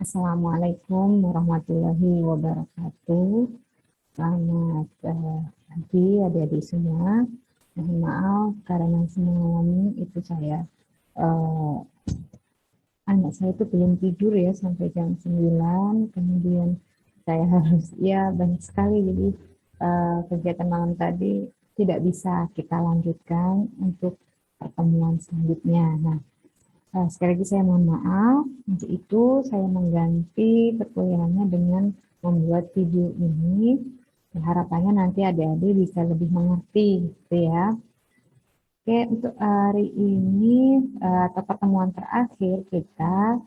Assalamualaikum warahmatullahi wabarakatuh. Selamat pagi adik-adik semua. Mohon maaf karena semalam itu saya anak saya itu belum tidur ya sampai jam 9. Kemudian saya harus banyak sekali, jadi kegiatan malam tadi tidak bisa kita lanjutkan untuk pertemuan selanjutnya. Nah, sekali lagi saya mohon maaf. Untuk itu saya mengganti perkuliahannya dengan membuat video ini. Harapannya nanti adik-adik bisa lebih mengerti, gitu ya. Oke, untuk hari ini atau pertemuan terakhir kita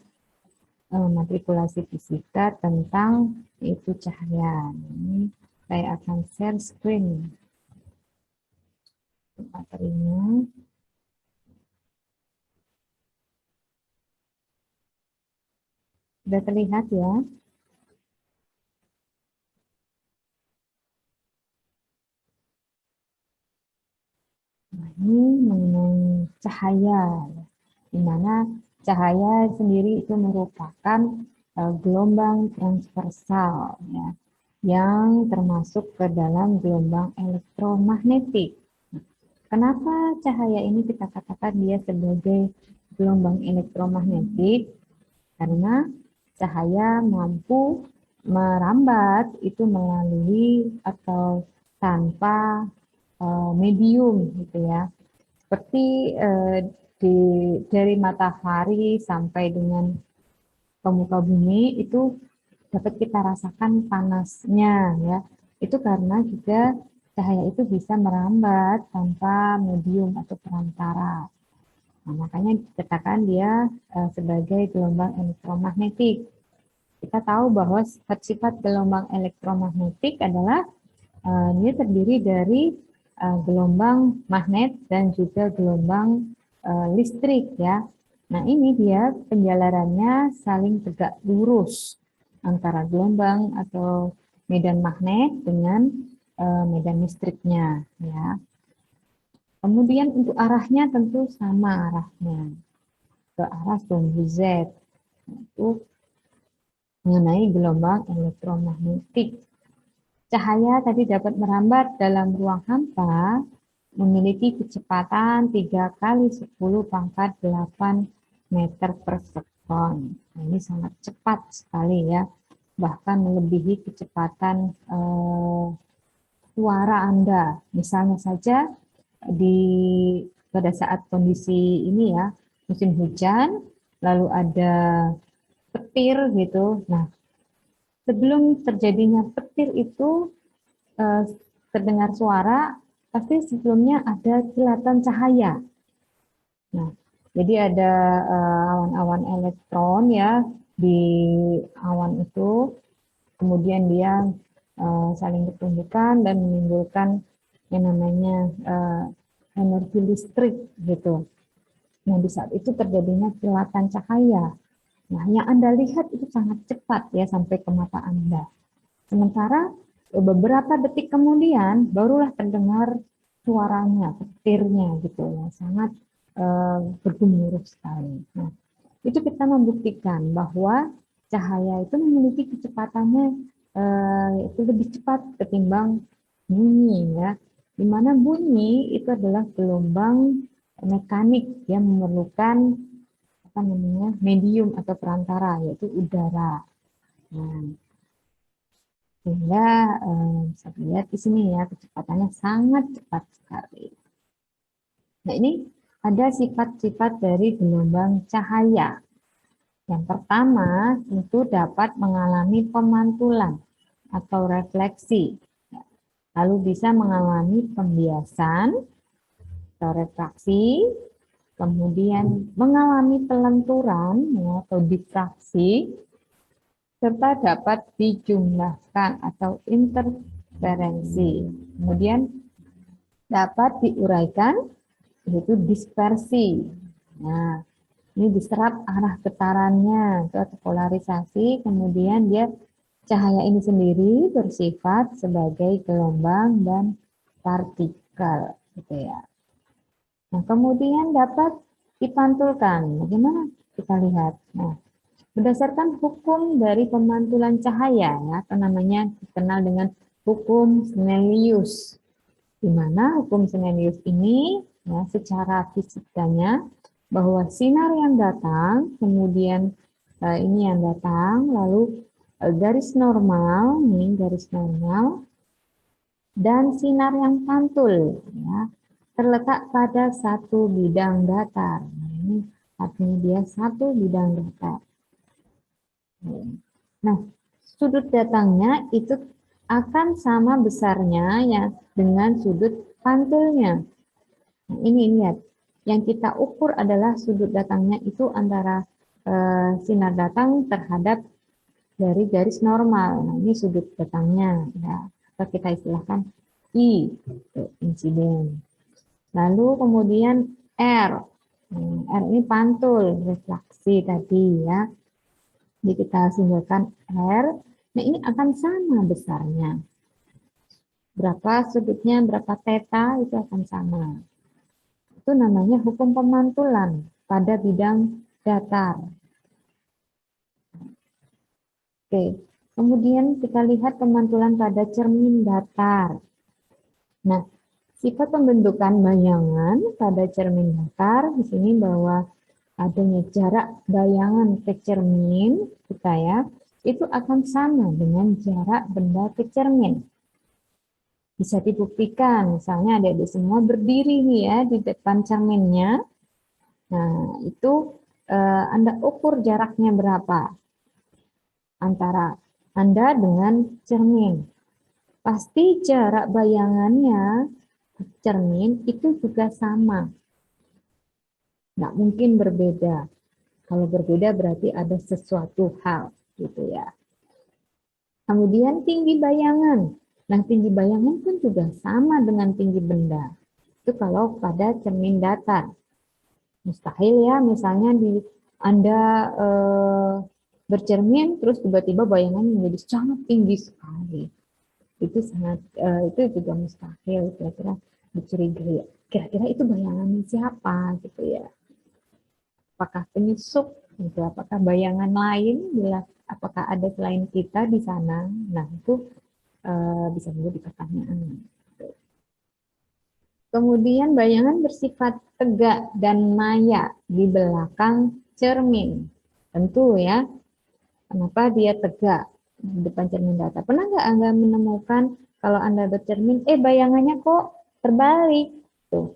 matrikulasi fisika tentang itu cahaya. Ini saya akan share screen materinya. Sudah terlihat ya? Nah, ini mengenai cahaya, di mana cahaya sendiri itu merupakan gelombang transversal, ya, yang termasuk ke dalam gelombang elektromagnetik. Kenapa cahaya ini kita katakan dia sebagai gelombang elektromagnetik? Karena cahaya mampu merambat itu melalui atau tanpa medium, gitu ya. Seperti dari matahari sampai dengan ke muka bumi itu dapat kita rasakan panasnya, ya. Itu karena juga cahaya itu bisa merambat tanpa medium atau perantara. Nah, makanya dikatakan dia sebagai gelombang elektromagnetik. Kita tahu bahwa sifat-sifat gelombang elektromagnetik adalah dia terdiri dari gelombang magnet dan juga gelombang listrik, ya. Nah, ini dia penjalarannya saling tegak lurus antara gelombang atau medan magnet dengan medan listriknya, ya. Kemudian untuk arahnya tentu sama arahnya ke arah sumbu Z, itu mengenai gelombang elektromagnetik. Cahaya tadi dapat merambat dalam ruang hampa memiliki kecepatan 3 kali 10 pangkat 8 meter per sekon. Nah, ini sangat cepat sekali, ya, bahkan melebihi kecepatan suara Anda. Misalnya saja pada saat kondisi ini, ya, musim hujan, lalu ada petir gitu. Nah, sebelum terjadinya petir itu terdengar suara, pasti sebelumnya ada kilatan cahaya. Nah, jadi ada awan-awan elektron, ya, di awan itu, kemudian dia saling bertumbukan dan menimbulkan yang namanya energi listrik, gitu. Nah, di saat itu terjadinya kilatan cahaya. Nah, yang Anda lihat itu sangat cepat, ya, sampai ke mata Anda. Sementara beberapa detik kemudian barulah terdengar suaranya, petirnya, gitu ya, sangat bergemuruh sekali. Nah, itu kita membuktikan bahwa cahaya itu memiliki kecepatannya itu lebih cepat ketimbang bunyi, ya. Di mana bunyi itu adalah gelombang mekanik yang memerlukan apa namanya medium atau perantara, yaitu udara. Nah, sehingga bisa dilihat di sini, ya, kecepatannya sangat cepat sekali. Nah, ini ada sifat-sifat dari gelombang cahaya. Yang pertama, tentu dapat mengalami pemantulan atau refleksi. Lalu bisa mengalami pembiasan atau refraksi, kemudian mengalami pelenturan, ya, atau difraksi, serta dapat dijumlahkan atau interferensi. Kemudian dapat diuraikan, yaitu dispersi. Nah, ini diserap arah getarannya atau polarisasi, kemudian dia cahaya ini sendiri bersifat sebagai gelombang dan partikel, gitu ya. Nah, kemudian dapat dipantulkan. Bagaimana kita lihat? Nah, Berdasarkan hukum dari pemantulan cahaya, ya, atau namanya dikenal dengan hukum Snellius, di mana hukum Snellius ini ya, secara fisikanya bahwa sinar yang datang, kemudian ini yang datang, lalu garis normal, nih garis normal, dan sinar yang pantul, ya, terletak pada satu bidang datar. Nah, ini artinya dia satu bidang datar. Nah, sudut datangnya itu akan sama besarnya ya dengan sudut pantulnya. Nah, ini lihat, yang kita ukur adalah sudut datangnya itu antara sinar datang terhadap dari garis normal. Nah, ini sudut datangnya ya. Atau kita istilahkan I, insiden. Lalu kemudian R. R ini pantul, refleksi tadi ya. Jadi kita simbolkan R. Nah, ini akan sama besarnya. Berapa sudutnya, berapa theta itu akan sama. Itu namanya hukum pemantulan pada bidang datar. Oke, kemudian kita lihat pemantulan pada cermin datar. Nah, sifat pembentukan bayangan pada cermin datar di sini bahwa adanya jarak bayangan ke cermin kita ya, itu akan sama dengan jarak benda ke cermin. Bisa dibuktikan, misalnya adik-adik semua berdiri nih ya di depan cerminnya. Nah, itu Anda ukur jaraknya berapa antara Anda dengan cermin. Pasti jarak bayangannya ke cermin itu juga sama. Nggak mungkin berbeda. Kalau berbeda berarti ada sesuatu hal gitu ya. Kemudian tinggi bayangan. Nah, tinggi bayangan pun juga sama dengan tinggi benda. Itu kalau pada cermin datar. Mustahil ya, misalnya Anda bercermin terus tiba-tiba bayangan menjadi sangat tinggi sekali. Itu juga mustahil, kira-kira dicurigai. Kira-kira itu bayangannya siapa gitu ya? Apakah penyusup? Gitu, apakah bayangan lain? Apakah ada selain kita di sana? Nah, itu bisa menjadi pertanyaan. Kemudian bayangan bersifat tegak dan maya di belakang cermin. Tentu ya, kenapa dia tegak di depan cermin datar? Pernah nggak Anda menemukan kalau Anda bercermin, bayangannya kok terbalik? Tuh,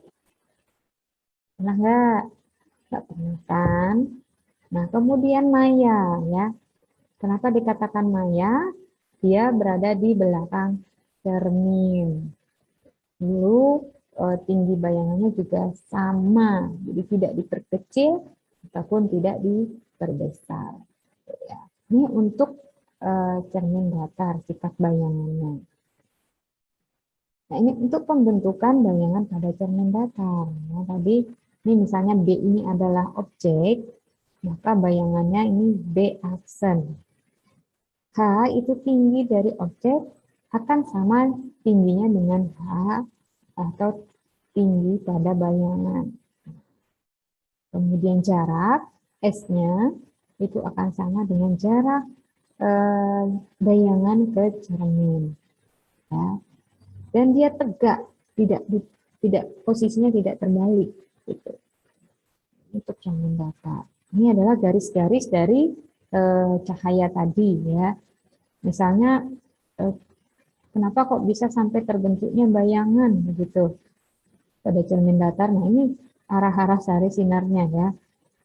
pernah nggak? Nggak pernah kan? Nah, kemudian maya ya. Kenapa dikatakan maya? Dia berada di belakang cermin. Lalu tinggi bayangannya juga sama, jadi tidak diperkecil ataupun tidak diperbesar. Ya. Ini untuk cermin datar, sifat bayangannya. Nah, ini untuk pembentukan bayangan pada cermin datar. Nah, tadi ini misalnya B ini adalah objek, maka bayangannya ini B aksen. H itu tinggi dari objek akan sama tingginya dengan H atau tinggi pada bayangan. Kemudian jarak S-nya itu akan sama dengan jarak bayangan ke cermin. Ya. Dan dia tegak, tidak posisinya tidak terbalik. Gitu. Untuk cermin datar. Ini adalah garis-garis dari cahaya tadi ya. Misalnya kenapa kok bisa sampai terbentuknya bayangan begitu pada cermin datar? Nah, ini arah-arah dari sinarnya ya.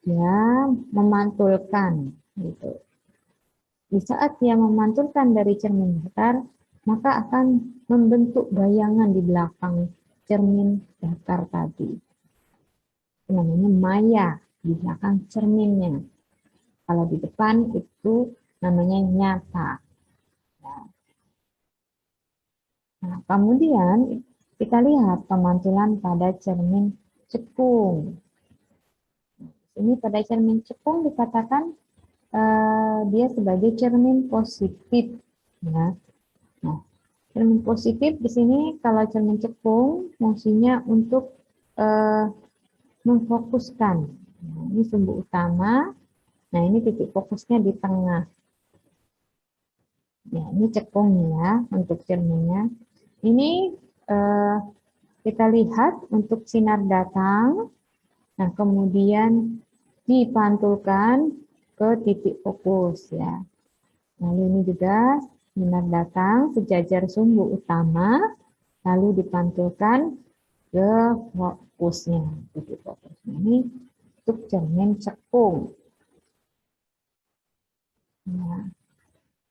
Dia memantulkan gitu. Di saat dia memantulkan dari cermin datar, maka akan membentuk bayangan di belakang cermin datar tadi. Itu namanya maya di belakang cerminnya. Kalau di depan itu namanya nyata. Nah, kemudian kita lihat pemantulan pada cermin cekung. Ini pada cermin cekung dikatakan dia sebagai cermin positif. Ya. Nah, cermin positif di sini kalau cermin cekung fungsinya untuk memfokuskan. Nah, ini sumbu utama Nah, ini titik fokusnya di tengah. Ya, ini cekung ya untuk cerminnya. Ini eh, kita lihat untuk sinar datang. Nah, kemudian dipantulkan ke titik fokus ya. Lalu ini juga sinar datang sejajar sumbu utama, lalu dipantulkan ke fokusnya, titik fokusnya. Ini untuk cermin cekung. Nah,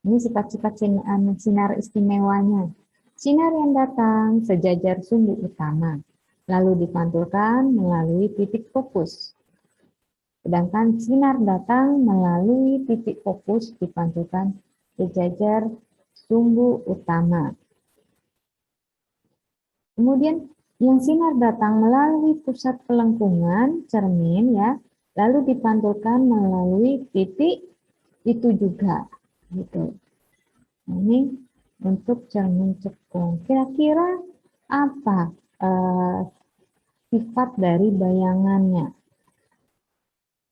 ini sifat-sifat sinar istimewanya. Sinar yang datang sejajar sumbu utama, lalu dipantulkan melalui titik fokus. Sedangkan sinar datang melalui titik fokus dipantulkan sejajar sumbu utama. Kemudian yang sinar datang melalui pusat pelengkungan cermin ya, lalu dipantulkan melalui titik itu juga gitu. Nah, ini untuk cermin cekung. Kira-kira apa sifat dari bayangannya?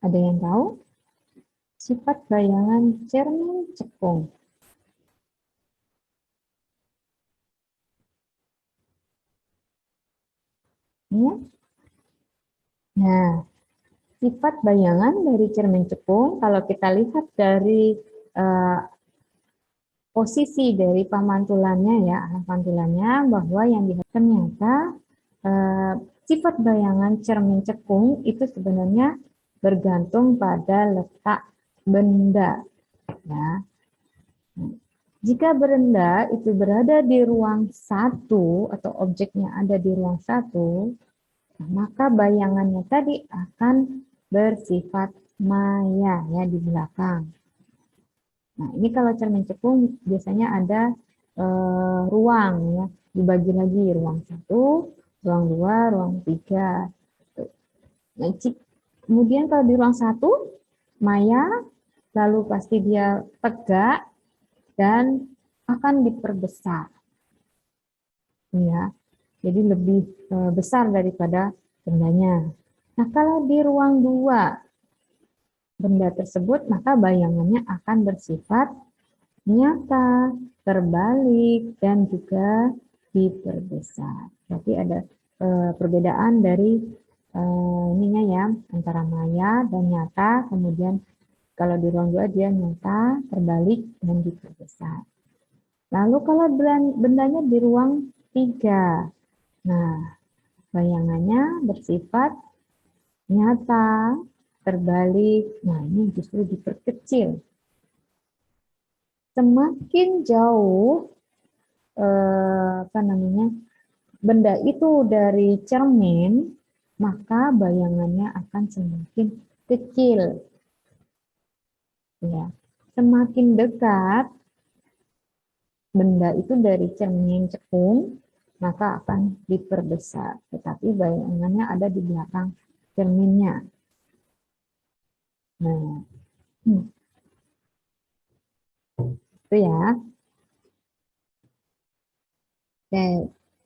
Ada yang tahu? Sifat bayangan cermin cekung. Ya. Nah, sifat bayangan dari cermin cekung, kalau kita lihat dari eh, posisi dari pemantulannya ya, arah pantulannya, bahwa yang dilihat ternyata eh, sifat bayangan cermin cekung itu sebenarnya bergantung pada letak benda. Ya. Jika benda itu berada di ruang satu atau objeknya ada di ruang satu, maka bayangannya tadi akan bersifat maya ya di belakang. Nah, ini kalau cermin cekung biasanya ada ruang ya, dibagi lagi ruang satu, ruang dua, ruang tiga. Nah, kemudian kalau di ruang satu, maya, lalu pasti dia tegak dan akan diperbesar. Ya, jadi lebih besar daripada bendanya. Nah, kalau di ruang dua benda tersebut, maka bayangannya akan bersifat nyata, terbalik, dan juga diperbesar. Berarti ada perbedaan dari ininya ya, antara maya dan nyata, kemudian kalau di ruang dua dia nyata, terbalik, dan diperbesar. Lalu kalau bendanya di ruang tiga, nah bayangannya bersifat nyata, terbalik, nah ini justru diperkecil. Semakin jauh benda itu dari cermin, maka bayangannya akan semakin kecil. Ya, semakin dekat benda itu dari cermin cekung, maka akan diperbesar. Tetapi bayangannya ada di belakang cerminnya. Nah, itu ya. Oke,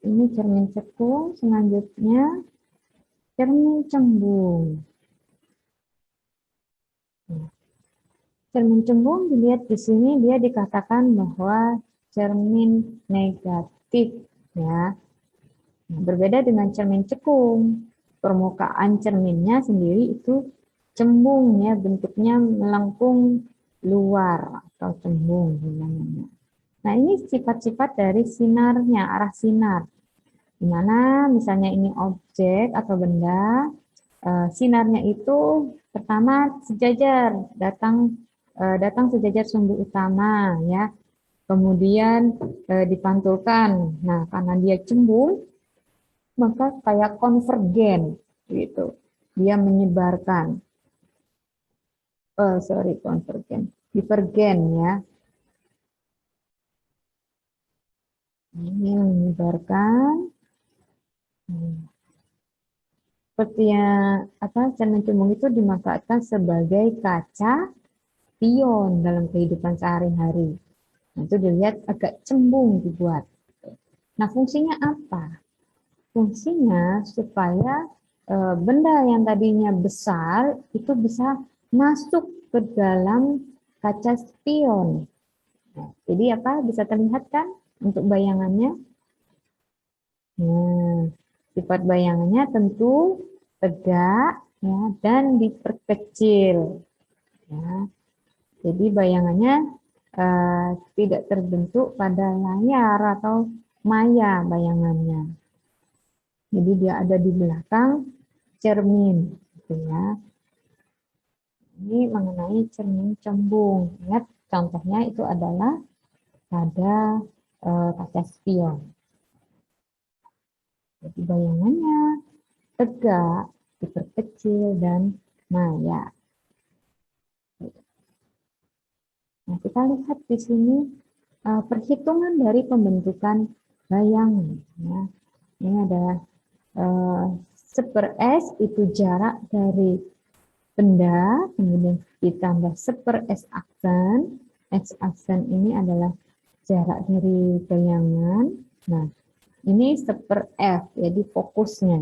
ini cermin cekung, selanjutnya cermin cembung. Nah, cermin cembung dilihat di sini dia dikatakan bahwa cermin negatif ya. Nah, berbeda dengan cermin cekung. Permukaan cerminnya sendiri itu cembung ya, bentuknya melengkung luar atau cembung namanya. Nah, ini sifat-sifat dari sinarnya, arah sinar. Di mana misalnya ini objek atau benda, sinarnya itu pertama sejajar, datang sejajar sumbu utama ya. Kemudian dipantulkan. Nah, karena dia cembung, maka kayak konvergen gitu. Dia menyebarkan. Konvergen. Divergen ya. Ini menyebarkan. Seperti yang cermin cembung itu dimanfaatkan sebagai kaca spion dalam kehidupan sehari-hari. Nah, itu dilihat agak cembung dibuat. Nah, fungsinya apa? Fungsinya supaya benda yang tadinya besar itu bisa masuk ke dalam kaca spion. Nah, jadi apa? Bisa terlihat kan untuk bayangannya? Nah, sifat bayangannya tentu tegak ya, dan diperkecil. Ya. Jadi bayangannya tidak terbentuk pada layar atau maya bayangannya. Jadi dia ada di belakang cermin, gitu ya. Ini mengenai cermin cembung. Ingat contohnya itu adalah pada kaca spion. Jadi bayangannya tegak, diperkecil, dan maya. Nah, kita lihat di sini perhitungan dari pembentukan bayangan. Ya. Ini adalah 1/s itu jarak dari benda, kemudian ditambah 1/s aksen. X aksen ini adalah jarak dari bayangan. Nah, ini 1/f, jadi fokusnya.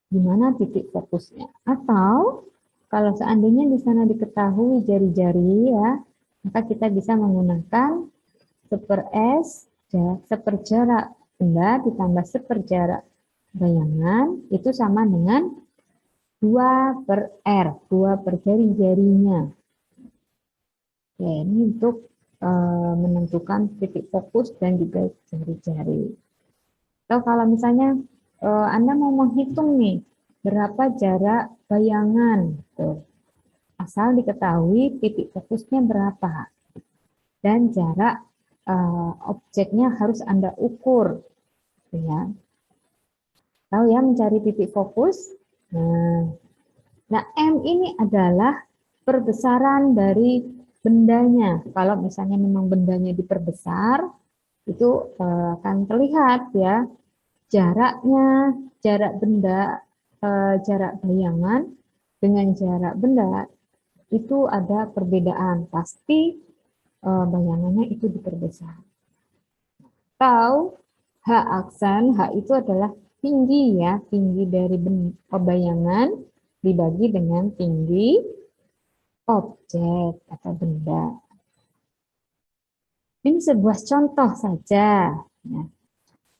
Di mana titik fokusnya? Atau kalau seandainya di sana diketahui jari-jari ya, maka kita bisa menggunakan 1/s, seperjarak benda ditambah seperjarak bayangan, itu sama dengan 2/r, 2 per jari-jarinya. Oke, ini untuk menentukan titik fokus dan juga jari-jari. Atau kalau misalnya Anda mau menghitung nih, berapa jarak bayangan, tuh. Asal diketahui titik fokusnya berapa. Dan jarak objeknya harus Anda ukur. Ya. Tahu ya mencari titik fokus? Nah, M ini adalah perbesaran dari bendanya. Kalau misalnya memang bendanya diperbesar, itu akan terlihat ya jaraknya, jarak benda, jarak bayangan dengan jarak benda itu ada perbedaan. Pasti bayangannya itu diperbesar. Atau H aksen, H itu adalah tinggi ya, tinggi dari bayangan dibagi dengan tinggi objek atau benda. Ini sebuah contoh saja. Nah,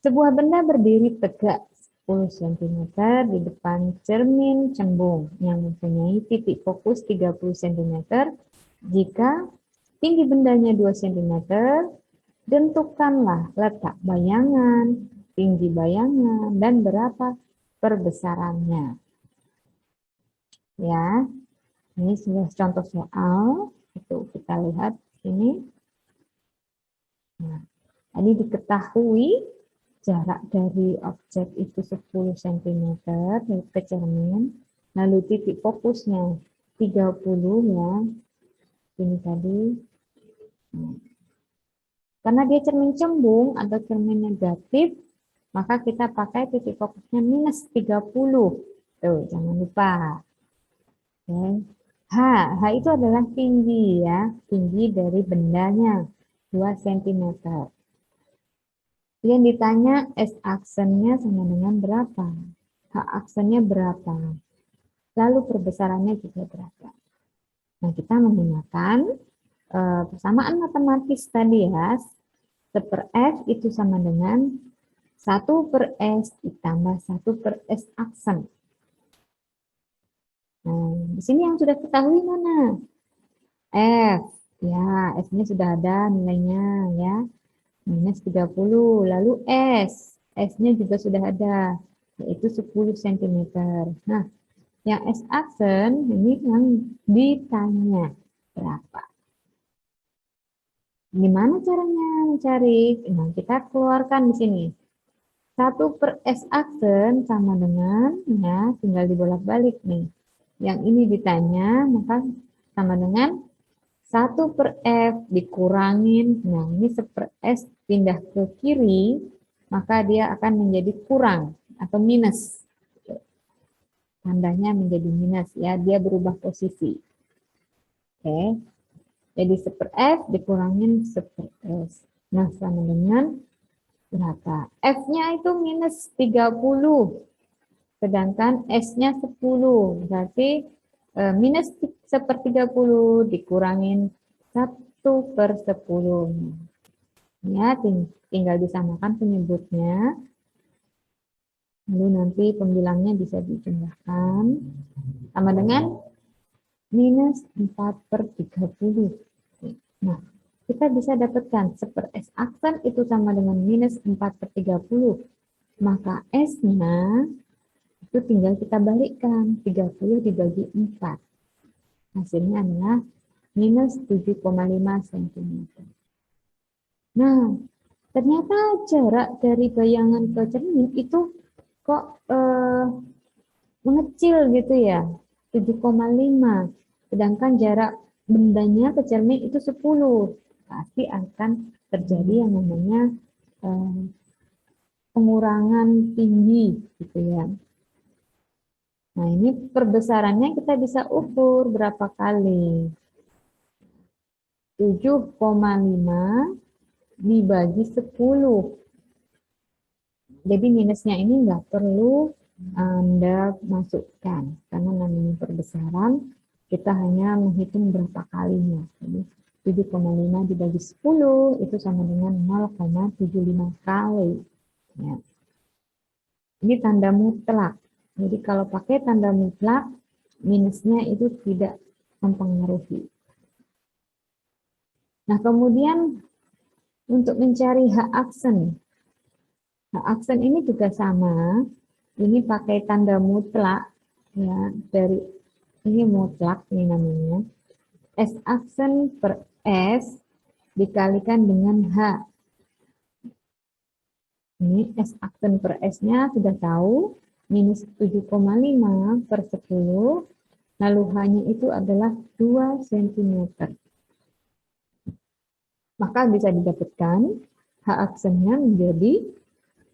sebuah benda berdiri tegak 10 cm di depan cermin cembung yang mempunyai titik fokus 30 cm. Jika tinggi bendanya 2 cm, tentukanlah letak bayangan, tinggi bayangan, dan berapa perbesarannya. Ya, ini sebuah contoh soal. Itu kita lihat ini. Nah, tadi diketahui jarak dari objek itu 10 cm ke cermin, lalu titik fokusnya 30 ya. Ini tadi. Karena dia cermin cembung atau cermin negatif, maka kita pakai titik fokusnya minus 30. Tuh, jangan lupa. Oke. H itu adalah tinggi ya, tinggi dari bendanya 2 cm. Yang ditanya S aksennya sama dengan berapa? H aksennya berapa? Lalu perbesarannya juga berapa? Nah, kita menggunakan persamaan matematis tadi ya. 1/f itu sama dengan 1/s ditambah 1/s aksen. Nah, di sini yang sudah ketahui mana? F. Ya, F-nya sudah ada nilainya ya. Minus 30. Lalu S. S-nya juga sudah ada, yaitu 10 cm. Nah, yang S aksen ini yang ditanya berapa. Gimana caranya mencari? Nah, kita keluarkan di sini. 1/s aksen sama dengan, ya, tinggal dibolak-balik nih. Yang ini ditanya, maka sama dengan 1/f dikurangin, nah ini 1/s pindah ke kiri, maka dia akan menjadi kurang atau minus. Tandanya menjadi minus ya, dia berubah posisi. Oke, jadi 1/f dikurangin 1/s. Nah, sama dengan berapa? F-nya itu minus 30, sedangkan S-nya 10, berarti minus 1/30 dikurangin 1/10. Ya, tinggal disamakan penyebutnya. Lalu nanti pembilangnya bisa dijumlahkan. Sama dengan minus 4/30. Nah, kita bisa dapatkan 1/S aksen itu sama dengan minus 4/30. Maka S-nya itu tinggal kita balikkan. 30 dibagi 4. Hasilnya adalah minus 7,5 cm. Nah, ternyata jarak dari bayangan ke cermin itu kok mengecil gitu ya, 7,5. Sedangkan jarak bendanya ke cermin itu 10. Pasti akan terjadi yang namanya pengurangan tinggi gitu ya. Nah, ini perbesarannya kita bisa ukur berapa kali. 7,5 dibagi 10. Jadi minusnya ini nggak perlu Anda masukkan, karena namanya perbesaran, kita hanya menghitung berapa kalinya. Jadi 7,5 dibagi 10 itu sama dengan 0,75 kali. Ya. Ini tanda mutlak. Jadi kalau pakai tanda mutlak, minusnya itu tidak mempengaruhi. Nah, kemudian untuk mencari H aksen. H aksen ini juga sama. Ini pakai tanda mutlak, ya, dari ini mutlak ini namanya. S aksen per S dikalikan dengan H. Ini S aksen per S-nya sudah tahu, minus 7,5/10, lalu H-nya itu adalah 2 cm. Maka bisa didapatkan H aksennya menjadi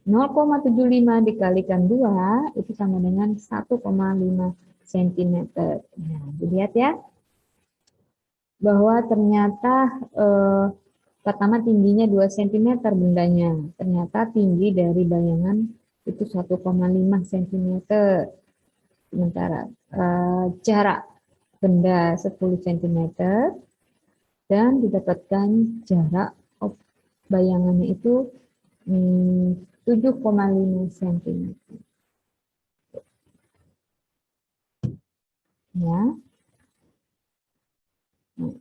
0,75 dikalikan 2 itu sama dengan 1,5 cm. Nah, dilihat ya, bahwa ternyata pertama tingginya 2 cm bendanya. Ternyata tinggi dari bayangan itu 1,5 cm. Sementara jarak benda 10 cm dan didapatkan jarak bayangannya itu 7,5 cm. Ya. Nah,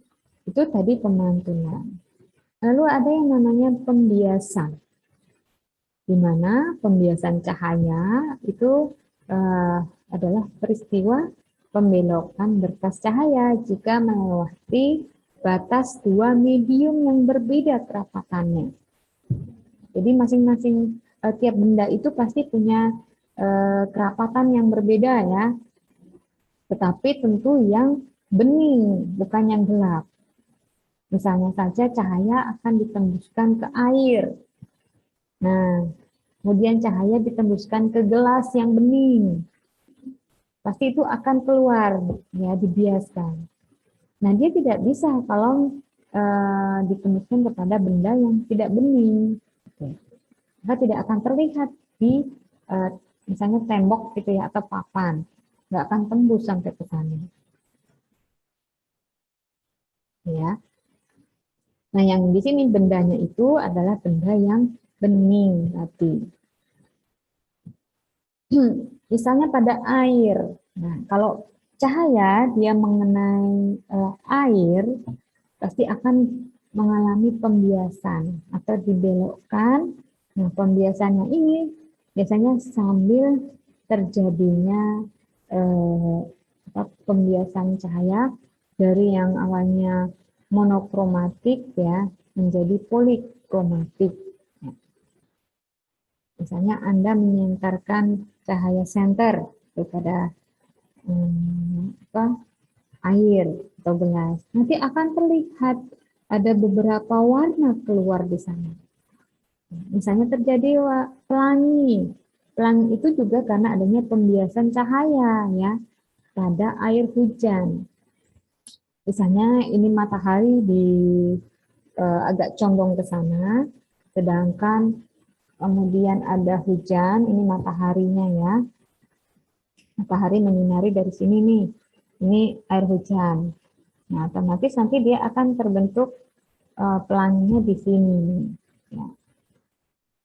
itu tadi pemantulan. Lalu ada yang namanya pembiasan, di mana pembiasan cahaya itu adalah peristiwa pembelokan berkas cahaya jika melewati batas dua medium yang berbeda kerapatannya. Jadi masing-masing tiap benda itu pasti punya kerapatan yang berbeda ya, tetapi tentu yang bening, bukan yang gelap. Misalnya saja cahaya akan ditembuskan ke air. Nah, kemudian cahaya ditembuskan ke gelas yang bening. Pasti itu akan keluar, ya, dibiaskan. Nah, dia tidak bisa kalau ditembuskan kepada benda yang tidak bening. Maka tidak akan terlihat di misalnya tembok gitu ya, atau papan. Nggak akan tembus sampai ke sana. Ya. Nah, yang di sini bendanya itu adalah benda yang bening tadi. Misalnya pada air. Nah, kalau cahaya dia mengenai air, pasti akan mengalami pembiasan atau dibelokkan. Nah, pembiasannya ini biasanya sambil terjadinya pembiasan cahaya dari yang awalnya monokromatik ya menjadi polikromatik. Misalnya Anda menyentarkan cahaya senter kepada air atau gelas, nanti akan terlihat ada beberapa warna keluar di sana. Misalnya terjadi pelangi. Pelangi itu juga karena adanya pembiasan cahaya ya pada air hujan. Misalnya ini matahari agak condong ke sana, sedangkan kemudian ada hujan, ini mataharinya ya. Matahari menyinari dari sini nih. ini air hujan. Nah, otomatis nanti dia akan terbentuk pelanginya di sini. Ya.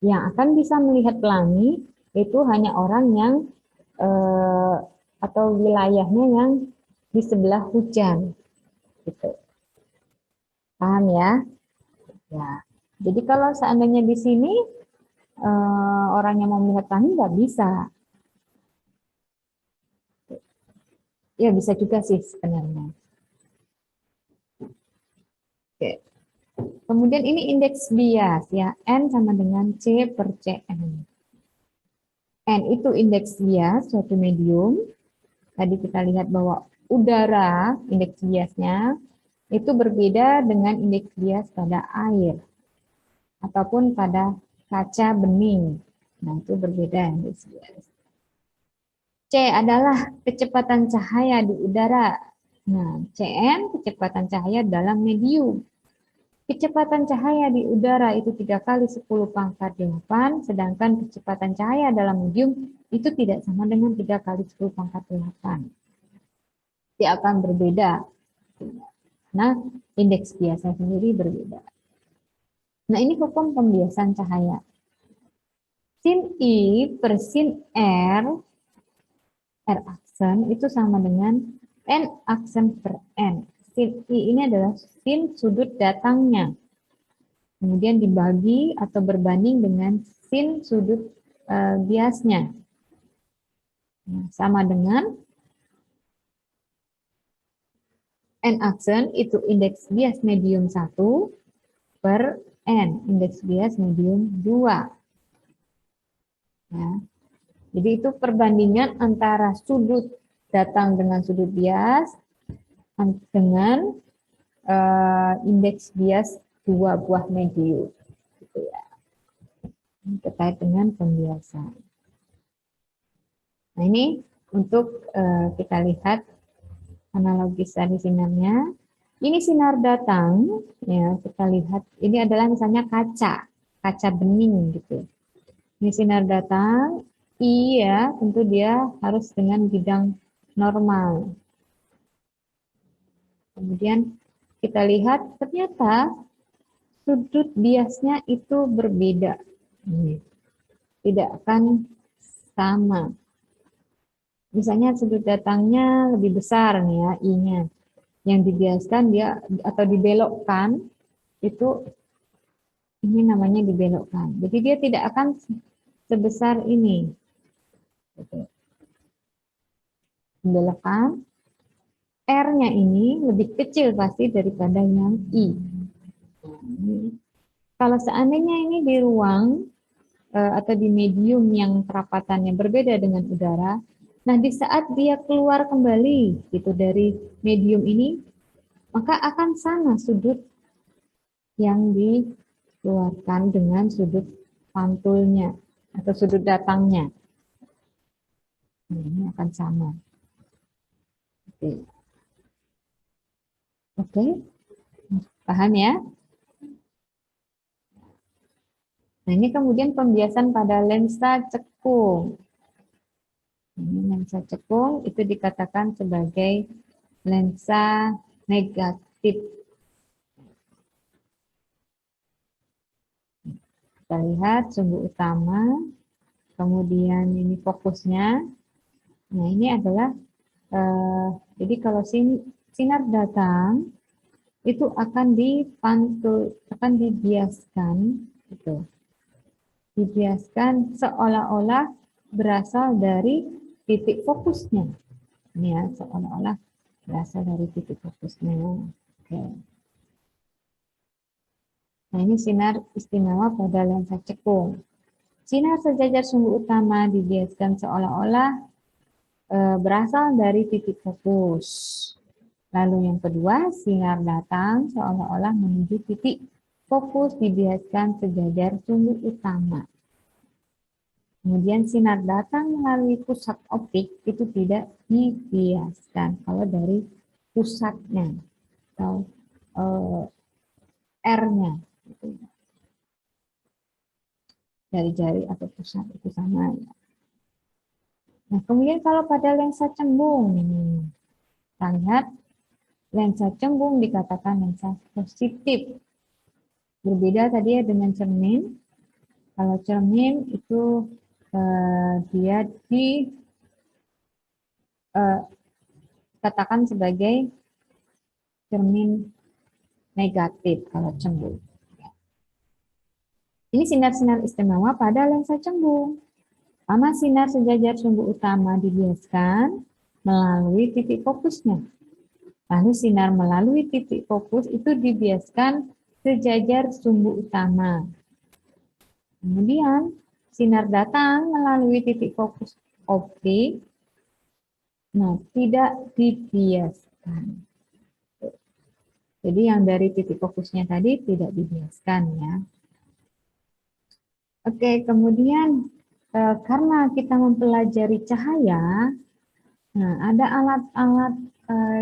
Yang akan bisa melihat pelangi itu hanya orang yang atau wilayahnya yang di sebelah hujan, gitu. Paham ya? Ya. Jadi kalau seandainya di sini orang yang mau melihat pelangi nggak bisa. Ya bisa juga sih sebenarnya. Oke. Kemudian ini indeks bias ya, N sama dengan C per Cm. N itu indeks bias suatu medium. Tadi kita lihat bahwa udara indeks biasnya itu berbeda dengan indeks bias pada air ataupun pada kaca bening. Nah, itu berbeda indeks bias. C adalah kecepatan cahaya di udara. Nah, Cm kecepatan cahaya dalam medium. Kecepatan cahaya di udara itu 3 kali 10 pangkat 8, sedangkan kecepatan cahaya dalam medium itu tidak sama dengan 3 kali 10 pangkat 8. Dia akan berbeda. Nah, indeks biasnya sendiri berbeda. Nah, ini hukum pembiasan cahaya. Sin I per sin R, R aksen itu sama dengan N aksen per N. Sin I ini adalah sin sudut datangnya. Kemudian dibagi atau berbanding dengan sin sudut biasnya. Nah, sama dengan N aksen itu indeks bias medium 1 per N, indeks bias medium 2. Ya. Jadi itu perbandingan antara sudut datang dengan sudut bias dengan indeks bias dua buah medium. Gitu ya. Terkait dengan pembiasan. Nah ini untuk kita lihat analogis dari sinarnya. Ini sinar datang, ya kita lihat. Ini adalah misalnya kaca bening gitu. Ini sinar datang, iya tentu dia harus dengan bidang normal. Kemudian kita lihat ternyata sudut biasnya itu berbeda. Tidak akan sama. Misalnya sudut datangnya lebih besar nih ya, I-nya. Yang dibiaskan dia atau dibelokkan itu ini namanya dibelokkan. Jadi dia tidak akan sebesar ini. Dibelokkan. R-nya ini lebih kecil pasti daripada yang I. Kalau seandainya ini di ruang atau di medium yang kerapatannya berbeda dengan udara, nah di saat dia keluar kembali gitu dari medium ini, maka akan sama sudut yang dikeluarkan dengan sudut pantulnya atau sudut datangnya. Nah, ini akan sama. Oke, paham ya? Nah, ini kemudian pembiasan pada lensa cekung. Ini lensa cekung itu dikatakan sebagai lensa negatif. Kita lihat sumbu utama, kemudian ini fokusnya. Nah, ini adalah, jadi kalau sinar datang, itu akan dipantul, akan dibiaskan, gitu. Dibiaskan seolah-olah berasal dari titik fokusnya. Ini ya, seolah-olah berasal dari titik fokusnya. Oke. Nah, ini sinar istimewa pada lensa cekung. Sinar sejajar sumbu utama dibiaskan seolah-olah berasal dari titik fokus. Lalu yang kedua, sinar datang seolah-olah menuju titik fokus dibiaskan sejajar sumbu utama. Kemudian sinar datang melalui pusat optik itu tidak dibiaskan kalau dari pusatnya atau R-nya. Dari jari atau pusat itu sama ya. Nah, kemudian kalau pada lensa cembung ini, Kita lihat lensa cembung dikatakan lensa positif. Berbeda tadi ya dengan cermin. Kalau cermin itu dia dikatakan sebagai cermin negatif kalau cembung. Ini sinar-sinar istimewa pada lensa cembung. Pertama, sinar sejajar sumbu utama dibiaskan melalui titik fokusnya. Lalu sinar melalui titik fokus itu dibiaskan sejajar sumbu utama. Kemudian sinar datang melalui titik fokus optik. Nah, tidak dibiaskan. Jadi yang dari titik fokusnya tadi tidak dibiaskan ya. Oke, kemudian karena kita mempelajari cahaya, nah ada alat-alat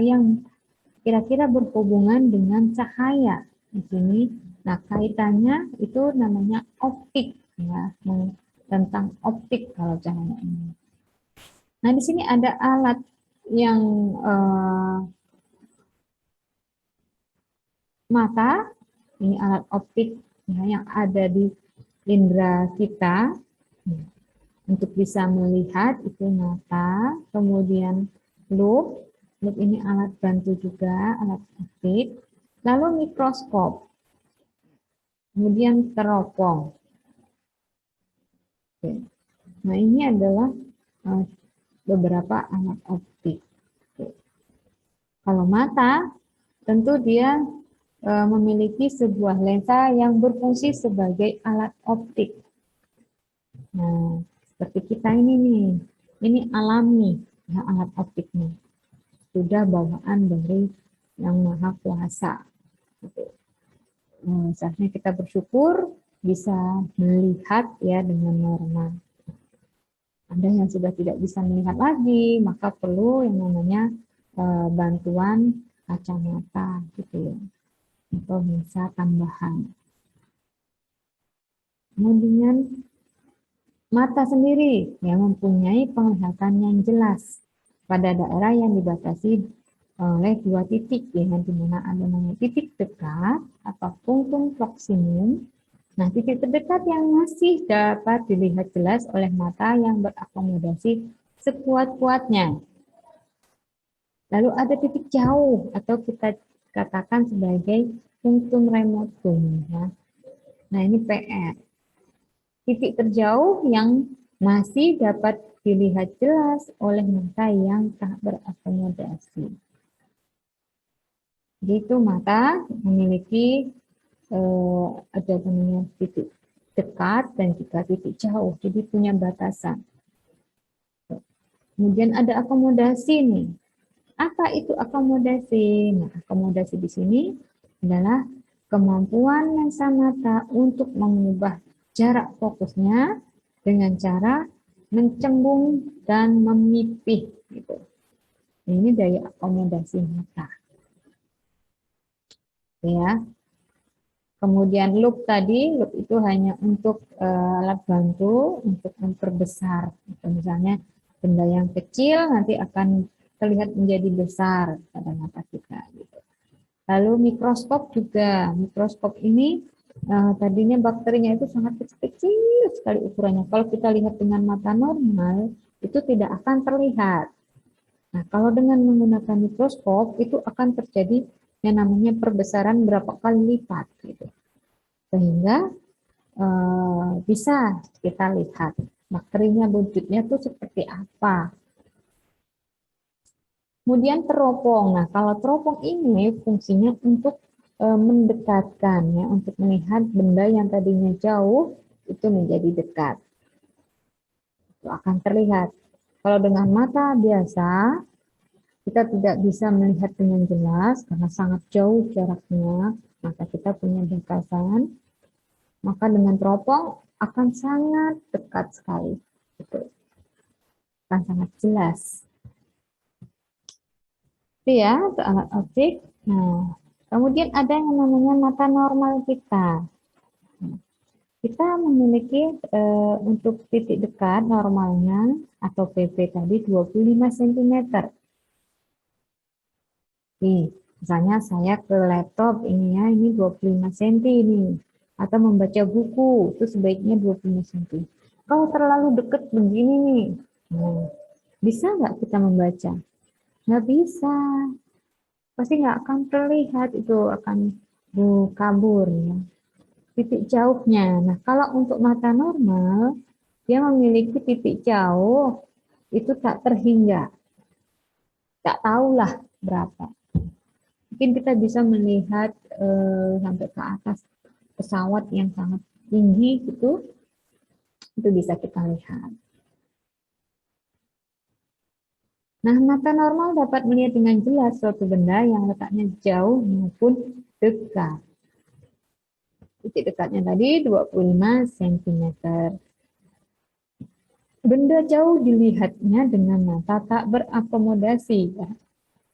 yang kira-kira berhubungan dengan cahaya di sini. Nah, kaitannya itu namanya optik ya, tentang optik kalau cahaya ini. Nah, di sini ada alat yang mata, ini alat optik ya, yang ada di indera kita untuk bisa melihat itu mata, kemudian loop ini alat bantu juga, alat optik, lalu mikroskop, kemudian teropong. Oke. Nah, ini adalah beberapa alat optik. Oke. Kalau mata, tentu dia memiliki sebuah lensa yang berfungsi sebagai alat optik. Nah, seperti kita ini nih, ini alami ya, alat optiknya. Sudah bawaan dari Yang Maha Kuasa. Seharusnya kita bersyukur bisa melihat ya dengan normal. Ada yang sudah tidak bisa melihat lagi, maka perlu yang namanya bantuan kacamata gitu ya, atau lensa tambahan. Kemudian mata sendiri yang mempunyai penglihatan yang jelas pada daerah yang dibatasi oleh dua titik, ya, di mana ada namanya titik dekat atau punktum proksimum. Nah, titik terdekat yang masih dapat dilihat jelas oleh mata yang berakomodasi sekuat-kuatnya. Lalu ada titik jauh atau kita katakan sebagai punktum remotum. Ya. Nah, ini PR. Titik terjauh yang masih dapat dilihat jelas oleh mata yang tak berakomodasi. Jadi itu mata memiliki ada namanya titik dekat dan juga titik jauh, jadi punya batasan. Kemudian ada akomodasi nih. Apa itu akomodasi? Nah, akomodasi di sini adalah kemampuan lensa mata untuk mengubah jarak fokusnya dengan cara mencembung dan memipih gitu. Ini daya akomodasi mata. Ya. Kemudian loop tadi, loop itu hanya untuk alat bantu untuk memperbesar. Misalnya benda yang kecil nanti akan terlihat menjadi besar pada mata kita. Gitu. Lalu mikroskop juga. Mikroskop ini tadinya bakterinya itu sangat kecil sekali ukurannya. Kalau kita lihat dengan mata normal, itu tidak akan terlihat. Nah, kalau dengan menggunakan mikroskop, itu akan terjadi yang namanya perbesaran berapa kali lipat. Gitu. Sehingga bisa kita lihat bakterinya wujudnya itu seperti apa. Kemudian teropong. Nah, kalau teropong ini fungsinya untuk mendekatkan ya, untuk melihat benda yang tadinya jauh itu menjadi dekat. Itu akan terlihat. Kalau dengan mata biasa kita tidak bisa melihat dengan jelas karena sangat jauh jaraknya, maka kita punya batasan. Maka dengan teropong akan sangat dekat sekali. Gitu. Akan sangat jelas. Itu ya, untuk alat optik. Nah, kemudian ada yang namanya mata normal kita. Kita memiliki untuk titik dekat normalnya atau PP tadi 25 cm. Nih, misalnya saya ke laptop ini ya, ini 25 cm ini. Atau membaca buku, itu sebaiknya 25 cm. Kalau terlalu dekat begini nih, nah, bisa nggak kita membaca? Nggak bisa. Pasti nggak akan terlihat, itu akan kabur ya. Titik jauhnya. Nah, kalau untuk mata normal, dia memiliki titik jauh itu tak terhingga. Tak tahulah berapa. Mungkin kita bisa melihat sampai ke atas pesawat yang sangat tinggi gitu, itu bisa kita lihat. Nah, mata normal dapat melihat dengan jelas suatu benda yang letaknya jauh maupun dekat. Titik dekatnya tadi 25 cm. Benda jauh dilihatnya dengan mata tak berakomodasi. Ya.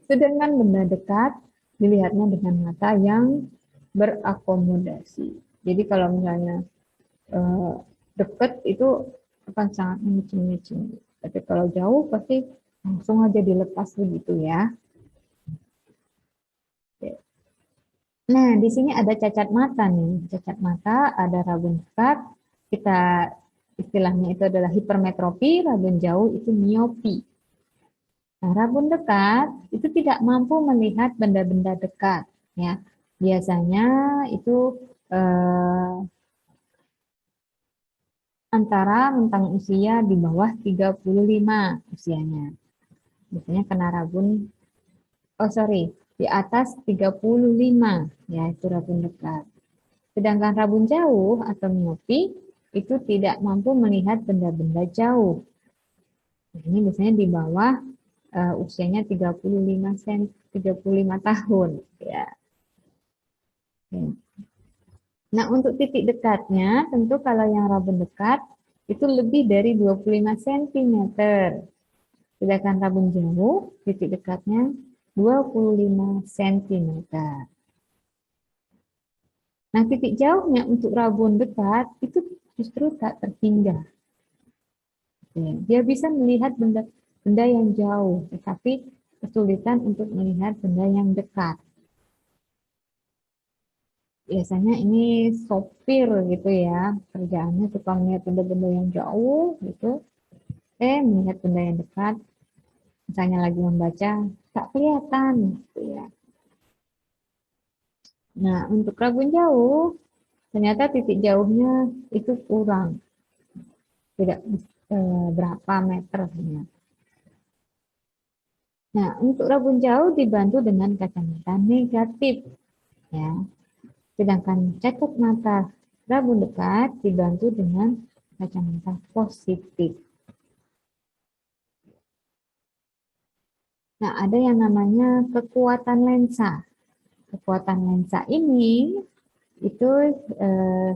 Sedangkan benda dekat dilihatnya dengan mata yang berakomodasi. Jadi kalau misalnya eh, dekat itu akan sangat mengecil-ngecil. Tapi kalau jauh pasti langsung aja dilepas begitu ya. Nah, di sini ada cacat mata nih. Cacat mata, ada rabun dekat. Kita istilahnya itu adalah hipermetropi, rabun jauh itu miopi. Nah, rabun dekat itu tidak mampu melihat benda-benda dekat, ya. Biasanya itu eh, antara rentang usia di bawah 35 usianya. Biasanya kena rabun, oh sorry, di atas 35, ya itu rabun dekat. Sedangkan rabun jauh atau miopi itu tidak mampu melihat benda-benda jauh. Nah, ini biasanya di bawah usianya 35 tahun, ya. Nah, untuk titik dekatnya, tentu kalau yang rabun dekat itu lebih dari 25 cm. Sedangkan rabun jauh, titik dekatnya 25 cm. Nah, titik jauhnya untuk rabun dekat itu justru tak terhingga. Dia bisa melihat benda yang jauh, tetapi kesulitan untuk melihat benda yang dekat. Biasanya ini sopir gitu ya, kerjaannya suka melihat benda-benda yang jauh gitu, melihat benda yang dekat, misalnya lagi membaca, tak kelihatan gitu ya. Nah, untuk rabun jauh, ternyata titik jauhnya itu kurang, tidak berapa meter ternyata. Nah, untuk rabun jauh dibantu dengan kacamata negatif, ya. Sedangkan cacat mata rabun dekat dibantu dengan kacamata positif. Nah, ada yang namanya kekuatan lensa. Kekuatan lensa ini itu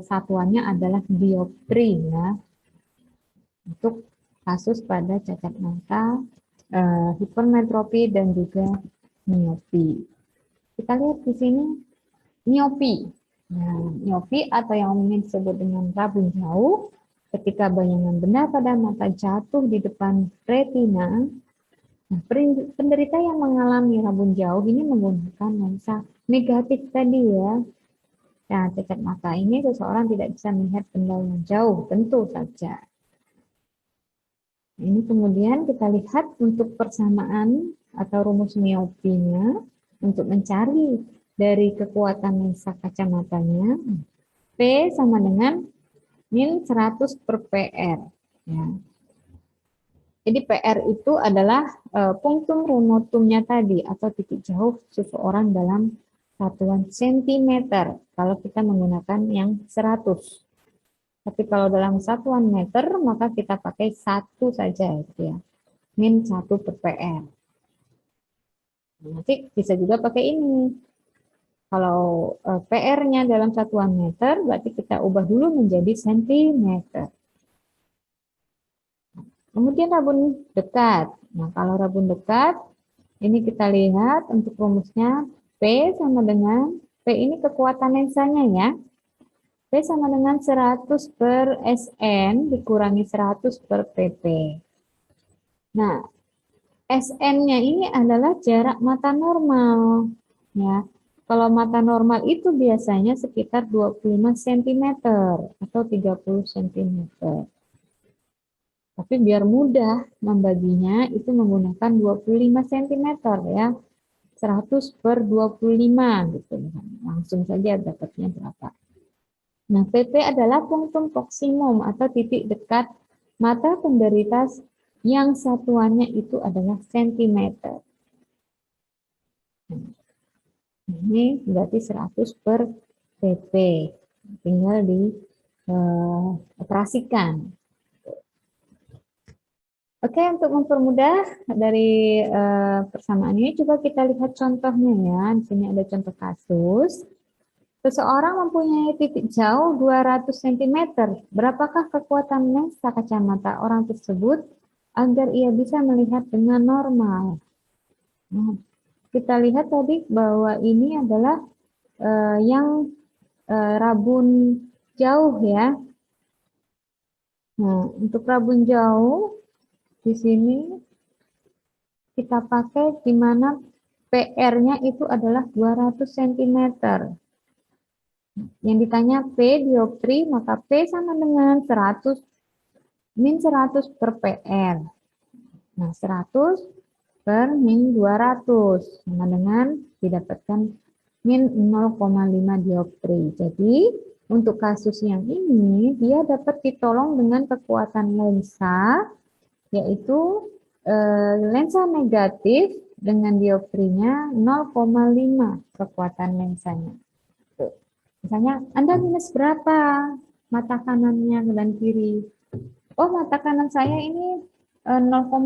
satuannya adalah dioptri ya. Untuk kasus pada cacat mata, hipermetropi dan juga miopi. Kita lihat di sini miopi. Nah, miopi atau yang umumnya disebut dengan rabun jauh, ketika bayangan benda pada mata jatuh di depan retina. Nah, penderita yang mengalami rabun jauh ini menggunakan lensa negatif tadi ya. Nah, cacat mata ini seseorang tidak bisa melihat benda yang jauh, tentu saja. Ini kemudian kita lihat untuk persamaan atau rumus miopinya untuk mencari dari kekuatan lensa kacamatanya. P sama dengan min 100 per PR. Ya. Jadi PR itu adalah punktum remotumnya tadi atau titik jauh seseorang dalam satuan sentimeter kalau kita menggunakan yang 100. Tapi kalau dalam satuan meter maka kita pakai 1 saja gitu ya. Min 1 per PR. Nanti bisa juga pakai ini. Kalau PR-nya dalam satuan meter berarti kita ubah dulu menjadi sentimeter. Kemudian rabun dekat. Nah, kalau rabun dekat, ini kita lihat untuk rumusnya P sama dengan, P ini kekuatan lensanya ya. P sama dengan 100 per SN dikurangi 100 per PP. Nah, SN-nya ini adalah jarak mata normal. Ya. Kalau mata normal itu biasanya sekitar 25 cm atau 30 cm. Tapi biar mudah membaginya itu menggunakan 25 cm ya. 100 per 25 gitu. Langsung saja dapatnya berapa. Nah, PP adalah punktum proksimum atau titik dekat mata penderita yang satuannya itu adalah sentimeter. Ini berarti 100 per PP. Tinggal dioperasikan. Oke, untuk mempermudah dari persamaan ini, coba kita lihat contohnya ya. Di sini ada contoh kasus. Seseorang mempunyai titik jauh 200 cm. Berapakah kekuatan lensa kacamata orang tersebut agar ia bisa melihat dengan normal? Nah, kita lihat tadi bahwa ini adalah yang rabun jauh ya. Nah, untuk rabun jauh di sini kita pakai di mana PR-nya itu adalah 200 cm. Yang ditanya P dioptri, maka P sama dengan 100 min 100 per PR. Nah, 100 per min 200 sama dengan didapatkan min 0,5 dioptri. Jadi, untuk kasus yang ini, dia dapat ditolong dengan kekuatan lensa, yaitu lensa negatif dengan dioptrinya 0,5 kekuatan lensanya. Misalnya, Anda minus berapa mata kanannya dan kiri? Oh, mata kanan saya ini 0,5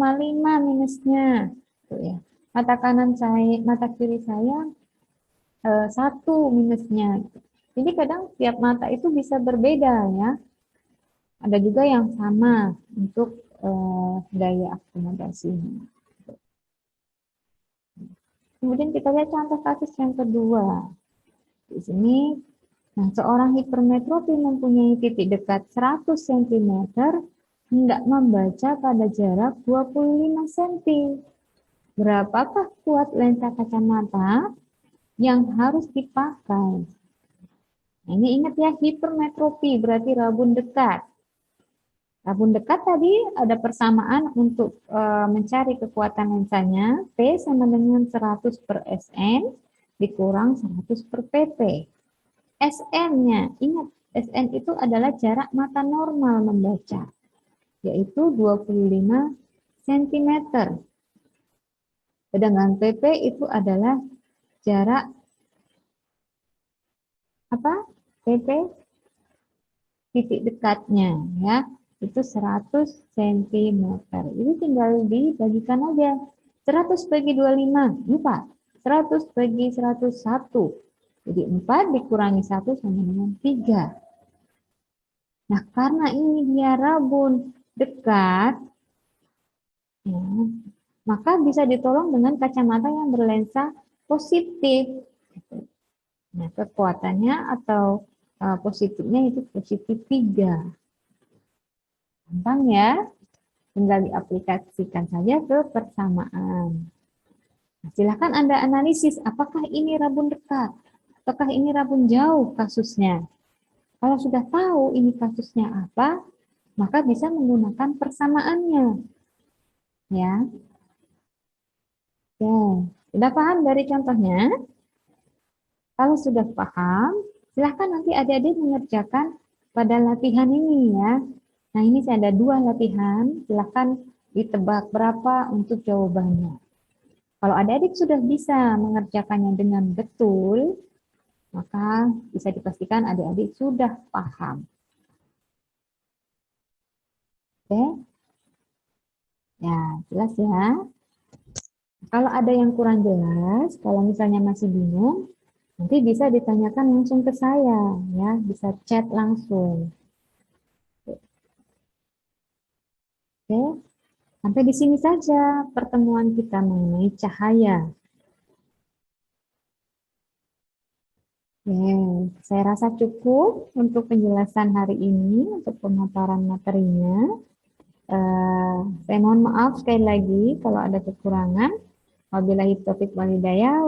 minusnya. Tuh ya. Mata kanan saya, mata kiri saya 1 minusnya. Jadi kadang tiap mata itu bisa berbeda ya. Ada juga yang sama untuk gaya akomodasinya. Kemudian kita lihat contoh kasus yang kedua. Di sini, nah, seorang hipermetropi mempunyai titik dekat 100 cm hendak membaca pada jarak 25 cm. Berapakah kuat lensa kacamata yang harus dipakai? Nah, ini ingat ya, hipermetropi berarti rabun dekat. Rabun dekat tadi ada persamaan untuk mencari kekuatan lensanya. P sama dengan 100 per SN dikurang 100 per PP. SN-nya, ingat, SN itu adalah jarak mata normal membaca, yaitu 25 cm. Sedangkan PP itu adalah jarak apa? PP titik dekatnya ya, itu 100 cm. Ini tinggal dibagikan aja. 100 bagi 25, 4. 100 bagi 101. Jadi 4 dikurangi 1 sama dengan 3. Nah, karena ini dia rabun dekat, ya, maka bisa ditolong dengan kacamata yang berlensa positif. Nah, kekuatannya atau positifnya itu positif 3. Gampang ya, tinggal diaplikasikan saja ke persamaan. Nah, silakan Anda analisis apakah ini rabun dekat, apakah ini rabun jauh kasusnya. Kalau sudah tahu ini kasusnya apa, maka bisa menggunakan persamaannya. Ya. Oke, sudah paham dari contohnya? Kalau sudah paham, silahkan nanti adik-adik mengerjakan pada latihan ini ya. Nah, ini saya ada 2 latihan, silahkan ditebak berapa untuk jawabannya. Kalau adik-adik sudah bisa mengerjakannya dengan betul, maka bisa dipastikan adik-adik sudah paham. Oke? Ya, jelas ya. Kalau ada yang kurang jelas, kalau misalnya masih bingung, nanti bisa ditanyakan langsung ke saya, ya, bisa chat langsung. Oke, sampai di sini saja pertemuan kita mengenai cahaya. Oke, saya rasa cukup untuk penjelasan hari ini, untuk pemaparan materinya. Saya mohon maaf sekali lagi kalau ada kekurangan. Wabillahi taufiq walhidayah.